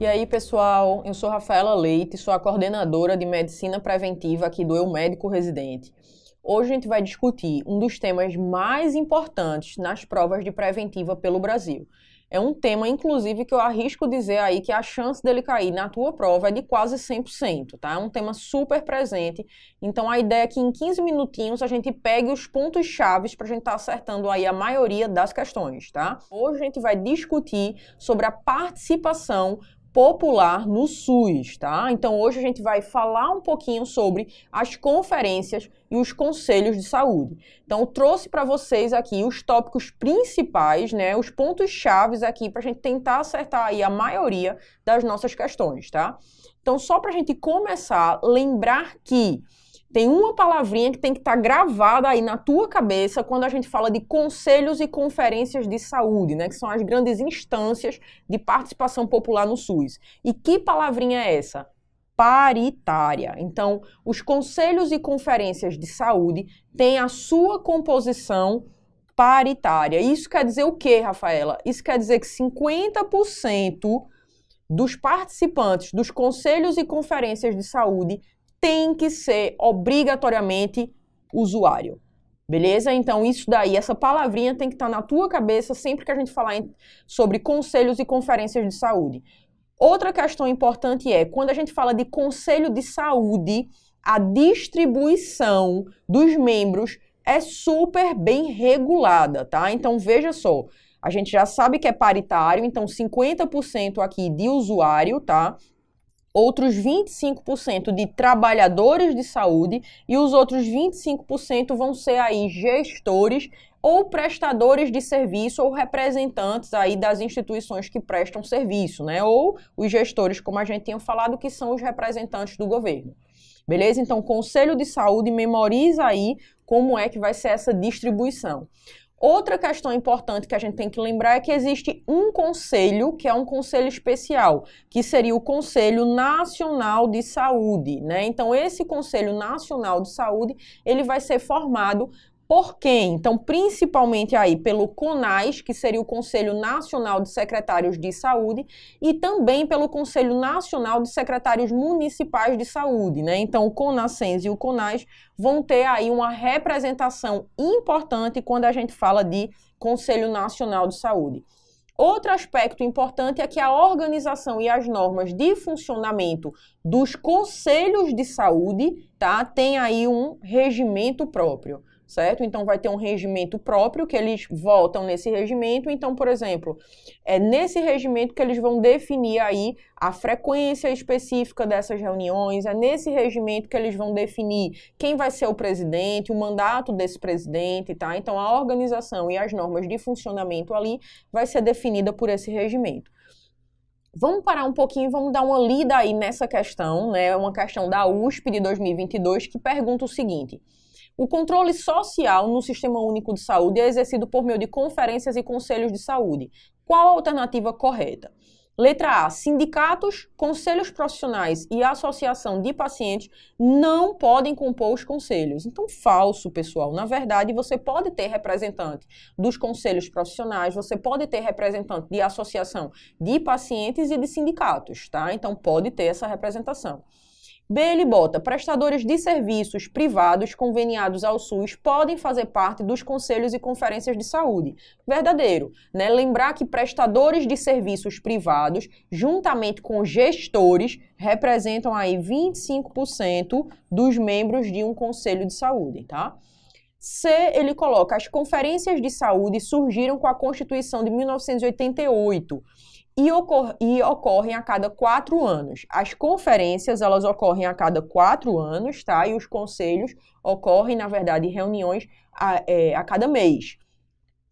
E aí, pessoal, eu sou Rafaela Leite, sou a coordenadora de Medicina Preventiva aqui do Eu Médico Residente. Hoje a gente vai discutir um dos temas mais importantes nas provas de preventiva pelo Brasil. É um tema, inclusive, que eu arrisco dizer aí que a chance dele cair na tua prova é de quase 100%, tá? É um tema super presente, então a ideia é que em 15 minutinhos a gente pegue os pontos chaves para a gente estar acertando aí a maioria das questões, tá? Hoje a gente vai discutir sobre a participação popular no SUS, tá? Então hoje a gente vai falar um pouquinho sobre as conferências e os conselhos de saúde. Então eu trouxe para vocês aqui os tópicos principais, né, os pontos chaves aqui para a gente tentar acertar aí a maioria das nossas questões, tá? Então só para a gente começar, lembrar que tem uma palavrinha que tem que estar gravada aí na tua cabeça quando a gente fala de conselhos e conferências de saúde, né? Que são as grandes instâncias de participação popular no SUS. E que palavrinha é essa? Paritária. Então, os conselhos e conferências de saúde têm a sua composição paritária. Isso quer dizer o quê, Rafaela? Isso quer dizer que 50% dos participantes dos conselhos e conferências de saúde tem que ser obrigatoriamente usuário, beleza? Então isso daí, essa palavrinha tem que estar na tua cabeça sempre que a gente falar sobre conselhos e conferências de saúde. Outra questão importante é, quando a gente fala de conselho de saúde, a distribuição dos membros é super bem regulada, tá? Então veja só, a gente já sabe que é paritário, então 50% aqui de usuário, tá? Outros 25% de trabalhadores de saúde e os outros 25% vão ser aí gestores ou prestadores de serviço ou representantes aí das instituições que prestam serviço, né? Ou os gestores, como a gente tinha falado, que são os representantes do governo. Beleza? Então, Conselho de Saúde, memoriza aí como é que vai ser essa distribuição. Outra questão importante que a gente tem que lembrar é que existe um conselho, que é um conselho especial, que seria o Conselho Nacional de Saúde, né? Então, esse Conselho Nacional de Saúde, ele vai ser formado por quem? Então, principalmente aí pelo CONAS, que seria o Conselho Nacional de Secretários de Saúde, e também pelo Conselho Nacional de Secretários Municipais de Saúde, né? Então, o CONASSENS e o CONAS vão ter aí uma representação importante quando a gente fala de Conselho Nacional de Saúde. Outro aspecto importante é que a organização e as normas de funcionamento dos conselhos de saúde, tá? Tem aí um regimento próprio, certo? Então, vai ter um regimento próprio que eles votam nesse regimento. Então, por exemplo, é nesse regimento que eles vão definir aí a frequência específica dessas reuniões, é nesse regimento que eles vão definir quem vai ser o presidente, o mandato desse presidente, tá? Então, a organização e as normas de funcionamento ali vai ser definida por esse regimento. Vamos parar um pouquinho e vamos dar uma lida aí nessa questão, né? Uma questão da USP de 2022 que pergunta o seguinte: o controle social no Sistema Único de Saúde é exercido por meio de conferências e conselhos de saúde. Qual a alternativa correta? Letra A, sindicatos, conselhos profissionais e associação de pacientes não podem compor os conselhos. Então, falso, pessoal. Na verdade, você pode ter representante dos conselhos profissionais, você pode ter representante de associação de pacientes e de sindicatos, tá? Então, pode ter essa representação. B, ele bota, prestadores de serviços privados conveniados ao SUS podem fazer parte dos conselhos e conferências de saúde. Verdadeiro, né? Lembrar que prestadores de serviços privados, juntamente com gestores, representam aí 25% dos membros de um conselho de saúde, tá? C, ele coloca, as conferências de saúde surgiram com a Constituição de 1988. E ocorrem a cada 4 anos. As conferências, elas ocorrem a cada 4 anos, tá? E os conselhos ocorrem, na verdade, reuniões a cada mês.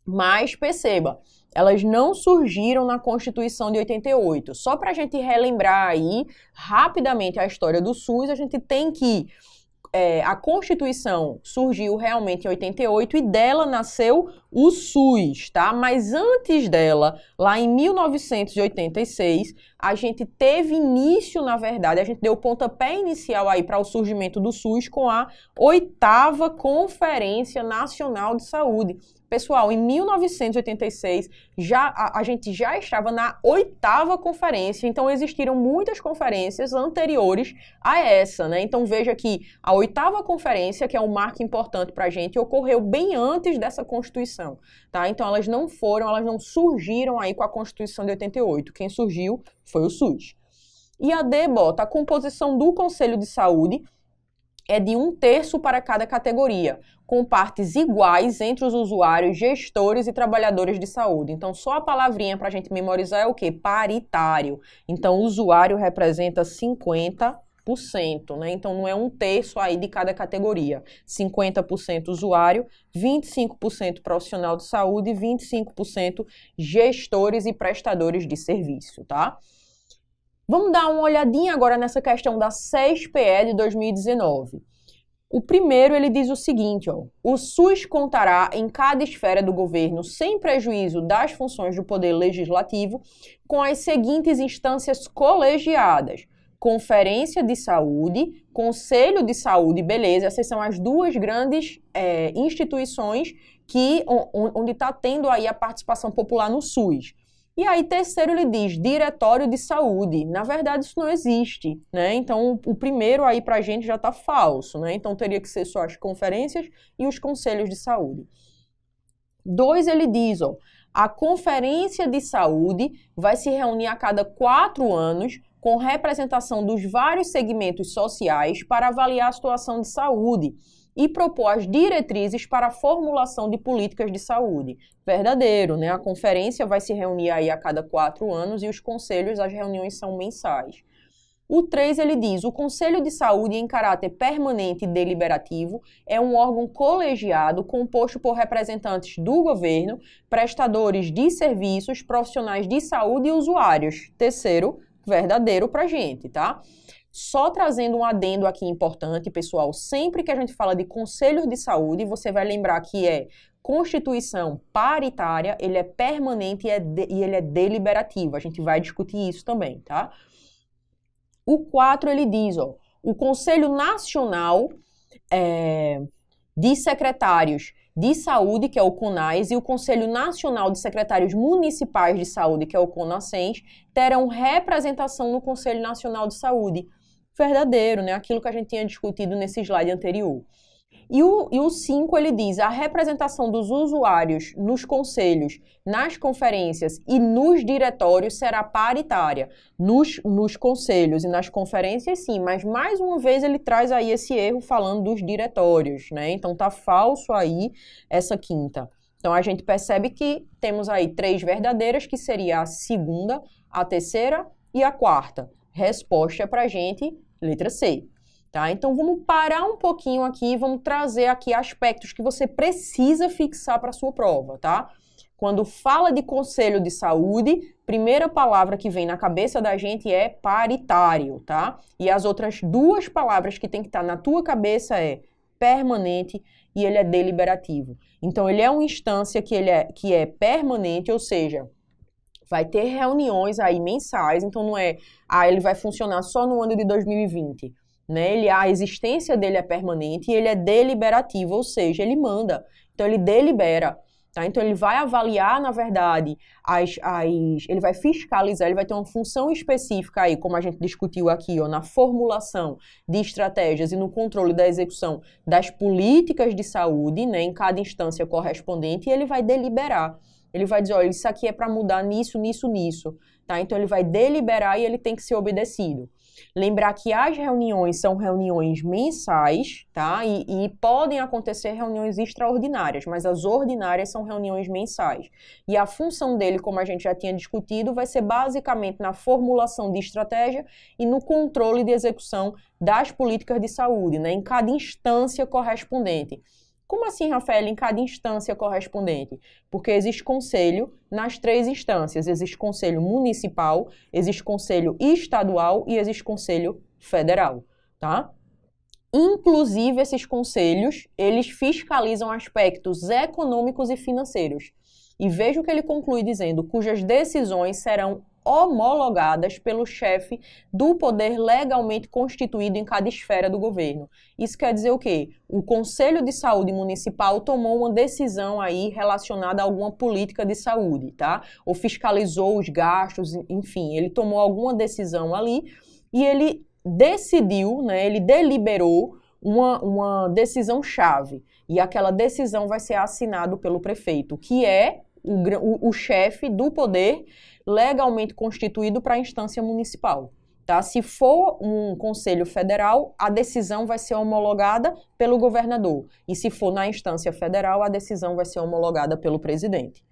Mas, perceba, elas não surgiram na Constituição de 88. Só para a gente relembrar aí, rapidamente, a história do SUS, a gente tem que a Constituição surgiu realmente em 88 e dela nasceu o SUS, tá? Mas antes dela, lá em 1986, a gente teve início, na verdade, a gente deu o pontapé inicial aí para o surgimento do SUS com a 8ª Conferência Nacional de Saúde. Pessoal, em 1986, a gente já estava na 8ª conferência, então existiram muitas conferências anteriores a essa, né? Então veja que a 8ª conferência, que é um marco importante para a gente, ocorreu bem antes dessa Constituição, tá? Então elas não surgiram aí com a Constituição de 88. Quem surgiu foi o SUS. E a D bota a composição do Conselho de Saúde é de 1/3 para cada categoria, com partes iguais entre os usuários, gestores e trabalhadores de saúde. Então, só a palavrinha para a gente memorizar é o quê? Paritário. Então, o usuário representa 50%, né? Então, não é 1/3 aí de cada categoria. 50% usuário, 25% profissional de saúde e 25% gestores e prestadores de serviço, tá? Vamos dar uma olhadinha agora nessa questão da CESPE de 2019. O primeiro, ele diz o seguinte, ó, o SUS contará em cada esfera do governo, sem prejuízo das funções do Poder Legislativo, com as seguintes instâncias colegiadas: Conferência de Saúde, Conselho de Saúde, beleza, essas são as duas grandes instituições onde está tendo aí a participação popular no SUS. E aí, terceiro, ele diz Diretório de Saúde. Na verdade, isso não existe, né? Então, o primeiro aí pra gente já tá falso, né? Então, teria que ser só as conferências e os conselhos de saúde. 2, ele diz, ó, a Conferência de Saúde vai se reunir a cada 4 anos com representação dos vários segmentos sociais para avaliar a situação de saúde e propor as diretrizes para a formulação de políticas de saúde. Verdadeiro, né? A conferência vai se reunir aí a cada 4 anos e os conselhos, as reuniões são mensais. O 3, ele diz, o Conselho de Saúde em caráter permanente e deliberativo é um órgão colegiado composto por representantes do governo, prestadores de serviços, profissionais de saúde e usuários. Terceiro, verdadeiro pra gente, tá? Só trazendo um adendo aqui importante, pessoal, sempre que a gente fala de conselhos de saúde, você vai lembrar que é Constituição paritária, ele é permanente e ele é deliberativo. A gente vai discutir isso também, tá? O 4, ele diz, ó, o Conselho Nacional de Secretários de Saúde, que é o CONAS, e o Conselho Nacional de Secretários Municipais de Saúde, que é o CONASENS, terão representação no Conselho Nacional de Saúde. Verdadeiro, né? Aquilo que a gente tinha discutido nesse slide anterior. E o 5, ele diz, a representação dos usuários nos conselhos, nas conferências e nos diretórios será paritária. Nos conselhos e nas conferências, sim, mas mais uma vez ele traz aí esse erro falando dos diretórios, né? Então tá falso aí essa quinta. Então a gente percebe que temos aí 3 verdadeiras, que seria a segunda, a terceira e a quarta. Resposta pra gente, letra C. Tá? Então, vamos parar um pouquinho aqui e vamos trazer aqui aspectos que você precisa fixar para a sua prova, tá? Quando fala de Conselho de Saúde, primeira palavra que vem na cabeça da gente é paritário, tá? E as outras 2 palavras que tem que estar na tua cabeça é permanente e ele é deliberativo. Então, ele é uma instância que é permanente, ou seja, vai ter reuniões aí mensais, então não é, ele vai funcionar só no ano de 2020. Né? A existência dele é permanente e ele é deliberativo, ou seja, ele manda. Então, ele delibera. Tá? Então, ele vai avaliar, na verdade, ele vai fiscalizar, ele vai ter uma função específica aí, como a gente discutiu aqui, ó, na formulação de estratégias e no controle da execução das políticas de saúde, né, em cada instância correspondente, e ele vai deliberar. Ele vai dizer, olha, isso aqui é para mudar nisso, nisso, nisso. Tá? Então, ele vai deliberar e ele tem que ser obedecido. Lembrar que as reuniões são reuniões mensais, tá? E podem acontecer reuniões extraordinárias, mas as ordinárias são reuniões mensais. E a função dele, como a gente já tinha discutido, vai ser basicamente na formulação de estratégia e no controle de execução das políticas de saúde, né? Em cada instância correspondente. Como assim, Rafael, em cada instância correspondente? Porque existe conselho nas 3 instâncias. Existe conselho municipal, existe conselho estadual e existe conselho federal, tá? Inclusive, esses conselhos, eles fiscalizam aspectos econômicos e financeiros. E veja o que ele conclui dizendo, cujas decisões serão homologadas pelo chefe do poder legalmente constituído em cada esfera do governo. Isso quer dizer o quê? O Conselho de Saúde Municipal tomou uma decisão aí relacionada a alguma política de saúde, tá? Ou fiscalizou os gastos, enfim, ele tomou alguma decisão ali e ele decidiu, né, ele deliberou uma decisão-chave. E aquela decisão vai ser assinada pelo prefeito, que é o chefe do poder legalmente constituído para a instância municipal. Tá? Se for um conselho federal, a decisão vai ser homologada pelo governador. E se for na instância federal, a decisão vai ser homologada pelo presidente.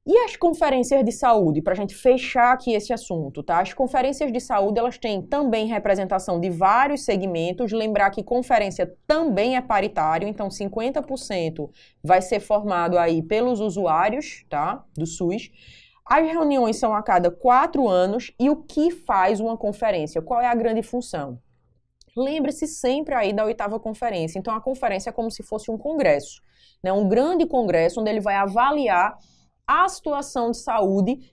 E as conferências de saúde, para a gente fechar aqui esse assunto, tá? As conferências de saúde, elas têm também representação de vários segmentos. Lembrar que conferência também é paritário, então 50% vai ser formado aí pelos usuários, tá? Do SUS. As reuniões são a cada 4 anos. E o que faz uma conferência? Qual é a grande função? Lembre-se sempre aí da 8ª conferência. Então, a conferência é como se fosse um congresso, né? Um grande congresso onde ele vai avaliar a situação de saúde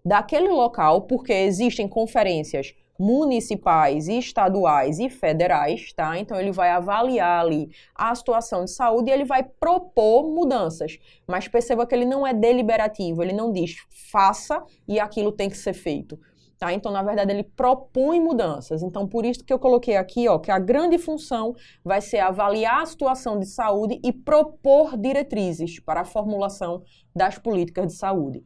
daquele local, porque existem conferências municipais, estaduais e federais, tá? Então ele vai avaliar ali a situação de saúde e ele vai propor mudanças. Mas perceba que ele não é deliberativo, ele não diz faça e aquilo tem que ser feito. Tá? Então, na verdade, ele propõe mudanças. Então, por isso que eu coloquei aqui, ó, que a grande função vai ser avaliar a situação de saúde e propor diretrizes para a formulação das políticas de saúde.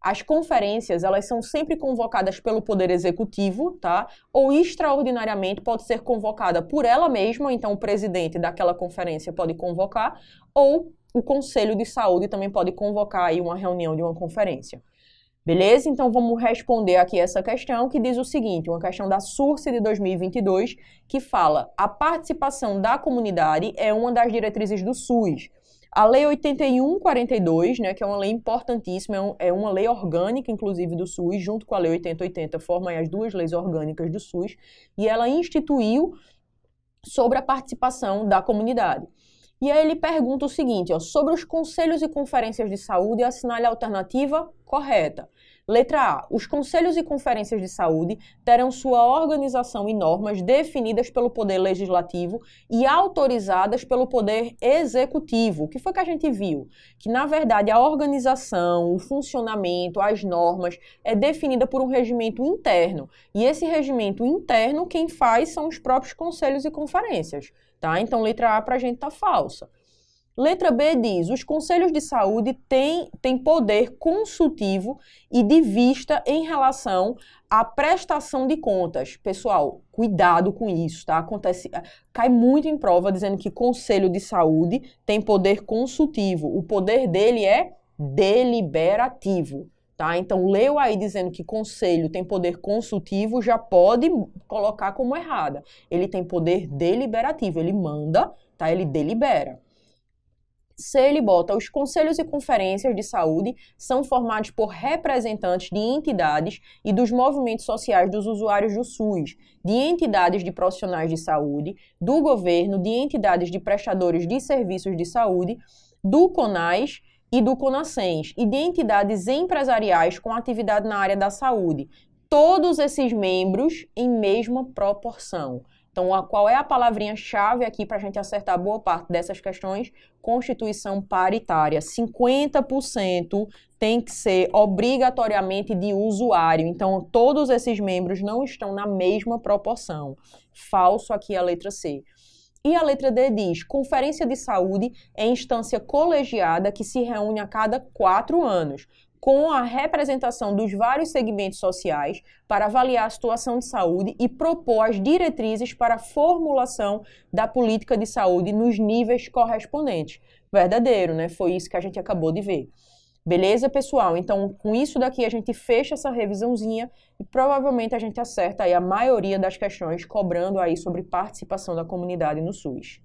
As conferências, elas são sempre convocadas pelo Poder Executivo, tá? Ou extraordinariamente pode ser convocada por ela mesma, então o presidente daquela conferência pode convocar, ou o Conselho de Saúde também pode convocar aí uma reunião de uma conferência. Beleza? Então, vamos responder aqui essa questão, que diz o seguinte, uma questão da SURSE de 2022, que fala: a participação da comunidade é uma das diretrizes do SUS. A Lei 8142, né, que é uma lei importantíssima, é uma lei orgânica, inclusive, do SUS, junto com a Lei 8080, formam as 2 leis orgânicas do SUS, e ela instituiu sobre a participação da comunidade. E aí ele pergunta o seguinte, ó, sobre os conselhos e conferências de saúde, assinale a alternativa correta. Letra A. Os conselhos e conferências de saúde terão sua organização e normas definidas pelo Poder Legislativo e autorizadas pelo Poder Executivo. O que foi que a gente viu? Que, na verdade, a organização, o funcionamento, as normas é definida por um regimento interno. E esse regimento interno, quem faz são os próprios conselhos e conferências. Tá? Então, letra A para a gente tá falsa. Letra B diz, os conselhos de saúde têm poder consultivo e de vista em relação à prestação de contas. Pessoal, cuidado com isso, tá? Cai muito em prova dizendo que conselho de saúde tem poder consultivo. O poder dele é deliberativo. Tá? Então, leu aí dizendo que conselho tem poder consultivo, já pode colocar como errada. Ele tem poder deliberativo, ele manda, tá? Ele delibera. Se ele bota, os conselhos e conferências de saúde são formados por representantes de entidades e dos movimentos sociais dos usuários do SUS, de entidades de profissionais de saúde, do governo, de entidades de prestadores de serviços de saúde, do CONAS e do CONASSENS, e de entidades empresariais com atividade na área da saúde. Todos esses membros em mesma proporção. Então, qual é a palavrinha-chave aqui para a gente acertar boa parte dessas questões? Constituição paritária. 50% tem que ser obrigatoriamente de usuário. Então, todos esses membros não estão na mesma proporção. Falso aqui a letra C. E a letra D diz, conferência de saúde é instância colegiada que se reúne a cada 4 anos, com a representação dos vários segmentos sociais para avaliar a situação de saúde e propor as diretrizes para a formulação da política de saúde nos níveis correspondentes. Verdadeiro, né? Foi isso que a gente acabou de ver. Beleza, pessoal? Então, com isso daqui a gente fecha essa revisãozinha e provavelmente a gente acerta aí a maioria das questões cobrando aí sobre participação da comunidade no SUS.